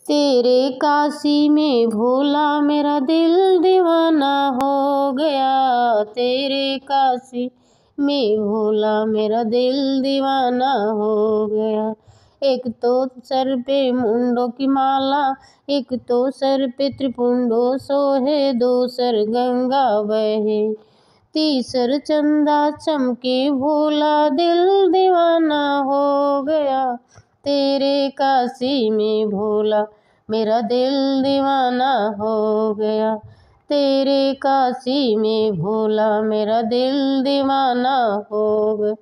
तेरे काशी में भोला मेरा दिल दीवाना हो गया। तेरे काशी में भोला मेरा दिल दीवाना हो गया। एक तो सर पे मुंडों की माला, एक तो सर पे त्रिपुंडो सोहे, दूसर गंगा बहे, तीसर चंदा चमके, भोला दिल दीवाना हो गया। तेरे काशी में भोला मेरा दिल दीवाना हो गया। तेरे काशी में भोला मेरा दिल दीवाना हो गया।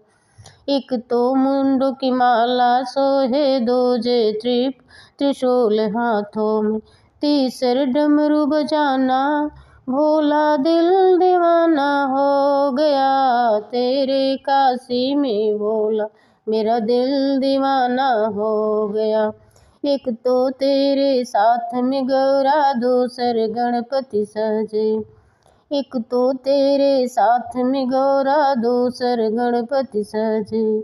एक तो मुंडों की माला सोहे, दूजे त्रिशूल हाथों में, तीसर डमरू बजाना, भोला दिल दीवाना हो गया। तेरे काशी में भोला मेरा दिल दीवाना हो गया। एक तो तेरे साथ में गौरा, दूसर गणपति सजे, एक तो तेरे साथ में गौरा, दूसर गणपति सजे,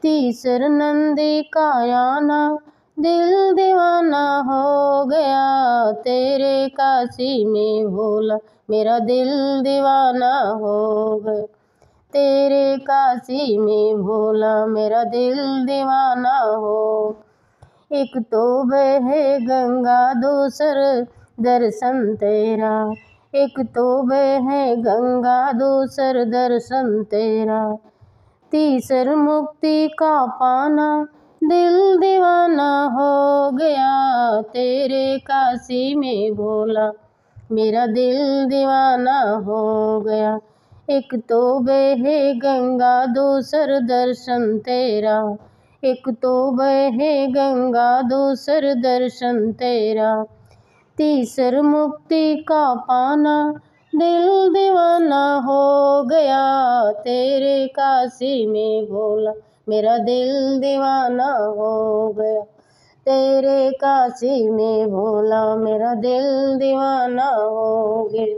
तीसर नंदी का आना, दिल दीवाना हो गया। तेरे काशी में भोला मेरा दिल दीवाना हो गया। तेरे काशी में भोला मेरा दिल दीवाना हो। एक तो बहे गंगा, दूसर दर्शन तेरा, एक तो बहे गंगा, दूसर दर्शन तेरा, तीसर मुक्ति का पाना, दिल दीवाना हो गया। तेरे काशी में भोला मेरा दिल दीवाना हो गया। एक तो बहे गंगा, दूसर दर्शन तेरा, एक तो बहे गंगा, दूसर दर्शन तेरा, तीसर मुक्ति का पाना, दिल दीवाना हो गया। तेरे काशी में भोला मेरा दिल दीवाना हो गया। तेरे काशी में भोला मेरा दिल दीवाना हो गया।